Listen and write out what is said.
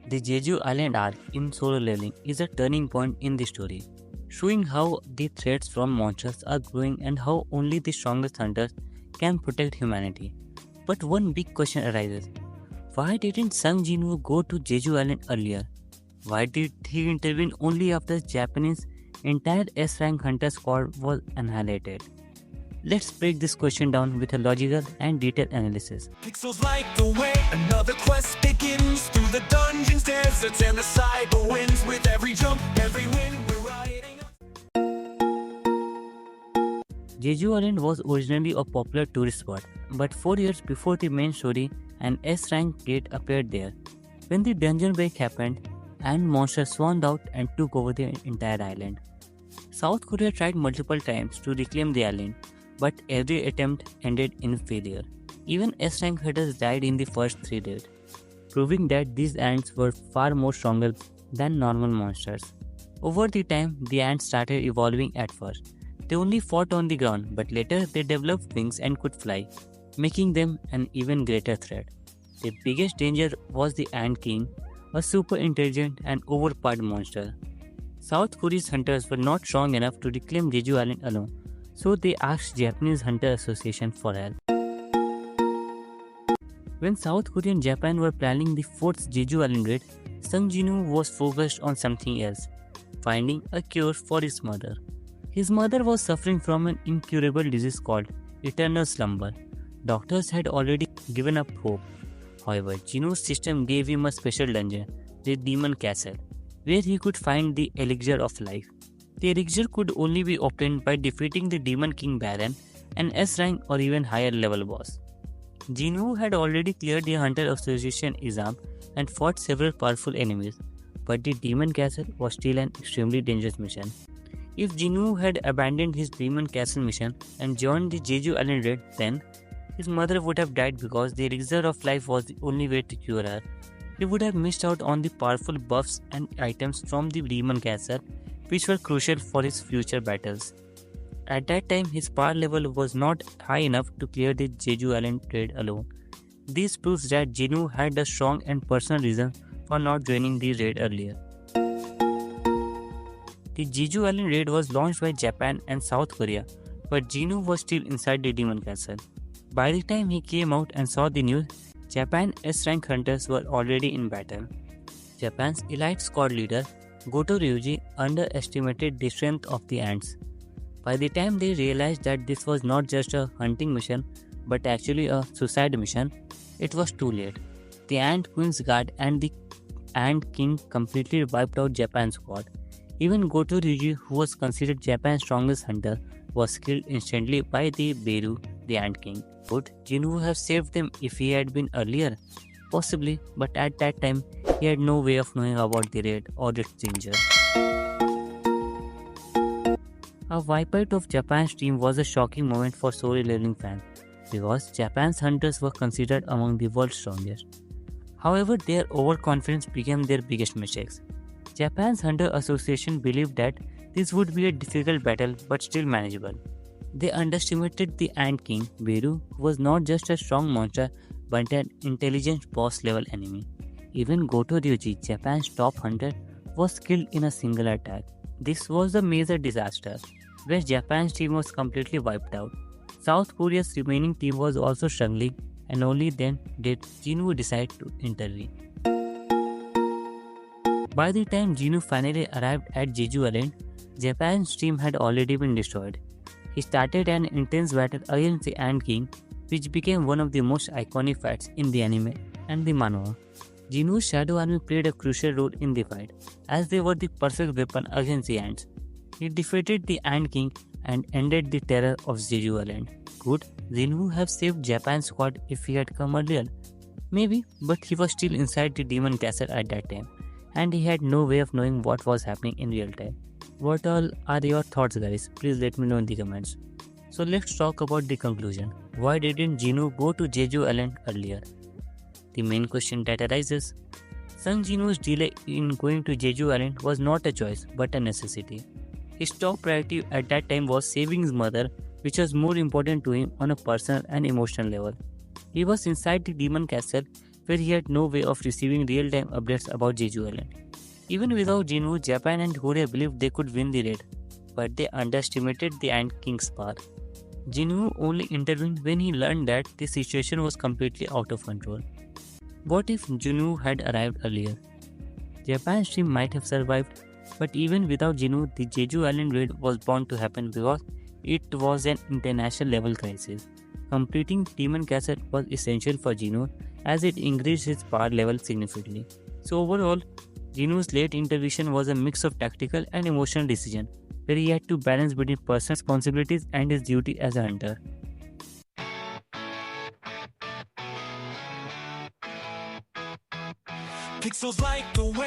The Jeju Island arc in Solo Leveling is a turning point in the story, showing how the threats from monsters are growing and how only the strongest hunters can protect humanity. But one big question arises: why didn't Sung Jinwoo go to Jeju Island earlier? Why did he intervene only after Japanese entire S-rank hunter squad was annihilated? Let's break this question down with a logical and detailed analysis. Pixels light the way, another quest begins through the dungeons, deserts, and the cyber winds. With every jump, every win, we're riding. Jeju Island was originally a popular tourist spot, but 4 years before the main story, an S-rank gate appeared there. When the dungeon break happened, and monsters swarmed out and took over the entire island. South Korea tried multiple times to reclaim the island, but every attempt ended in failure. Even S-rank hunters died in the first 3 days, proving that these ants were far more stronger than normal monsters. Over the time, the ants started evolving at first. They only fought on the ground, but later they developed wings and could fly, making them an even greater threat. The biggest danger was the Ant King, a super intelligent and overpowered monster. South Korea's hunters were not strong enough to reclaim Jeju Island alone, so they asked Japanese Hunter Association for help. When South Korea and Japan were planning the fourth Jeju Island raid, Sung Jinwoo was focused on something else: finding a cure for his mother. His mother was suffering from an incurable disease called eternal slumber. Doctors had already given up hope. However, Jinwoo's system gave him a special dungeon, the Demon Castle, where he could find the elixir of life. The elixir could only be obtained by defeating the Demon King Baron, an S rank or even higher level boss. Jinwoo had already cleared the Hunter Association exam and fought several powerful enemies, but the Demon Castle was still an extremely dangerous mission. If Jinwoo had abandoned his Demon Castle mission and joined the Jeju Island raid, then his mother would have died because the elixir of life was the only way to cure her. He would have missed out on the powerful buffs and items from the Demon Castle, which were crucial for his future battles. At that time, his power level was not high enough to clear the Jeju Island raid alone. This proves that Jinwoo had a strong and personal reason for not joining the raid earlier. The Jeju Island raid was launched by Japan and South Korea, but Jinwoo was still inside the Demon Castle. By the time he came out and saw the news, Japan's S-rank hunters were already in battle. Japan's elite squad leader, Goto Ryuji, underestimated the strength of the ants. By the time they realized that this was not just a hunting mission, but actually a suicide mission, it was too late. The Ant Queen's Guard and the Ant King completely wiped out Japan's squad. Even Goto Ryuji, who was considered Japan's strongest hunter, was killed instantly by the Beru, the Ant King. Would Jinwoo have saved them if he had been earlier? Possibly, but at that time, he had no way of knowing about the raid or its danger. A wipeout of Japan's team was a shocking moment for SoloLeveling fans, because Japan's hunters were considered among the world's strongest. However, their overconfidence became their biggest mistakes. Japan's Hunter Association believed that this would be a difficult battle but still manageable. They underestimated the Ant King, Beru, who was not just a strong monster but an intelligent boss level enemy. Even Goto Ryuji, Japan's top hunter, was killed in a single attack. This was a major disaster, where Japan's team was completely wiped out. South Korea's remaining team was also struggling, and only then did Jinwoo decide to intervene. By the time Jinwoo finally arrived at Jeju Island, Japan's team had already been destroyed. He started an intense battle against the Ant King, which became one of the most iconic fights in the anime and the manhwa. Jinwoo's Shadow Army played a crucial role in the fight, as they were the perfect weapon against the ants. He defeated the Ant King and ended the terror of Jeju Island. Could Jinwoo have saved Japan's squad if he had come earlier? Maybe, but he was still inside the Demon Castle at that time, and he had no way of knowing what was happening in real time. What all are your thoughts, guys? Please let me know in the comments. So let's talk about the conclusion. Why didn't Jinwoo go to Jeju Island earlier? The main question that arises: Sung Jinwoo's delay in going to Jeju Island was not a choice but a necessity. His top priority at that time was saving his mother, which was more important to him on a personal and emotional level. He was inside the Demon Castle where he had no way of receiving real-time updates about Jeju Island. Even without Jinwoo, Japan and Korea believed they could win the raid, but they underestimated the Ant King's power. Jinwoo only intervened when he learned that the situation was completely out of control. What if Jinwoo had arrived earlier? Japan's team might have survived, but even without Jinwoo, the Jeju Island raid was bound to happen because it was an international level crisis. Completing Demon Castle was essential for Jinwoo as it increased his power level significantly. So overall, Jinwoo's late intervention was a mix of tactical and emotional decision, where he had to balance between personal responsibilities and his duty as a hunter. Pixels like the way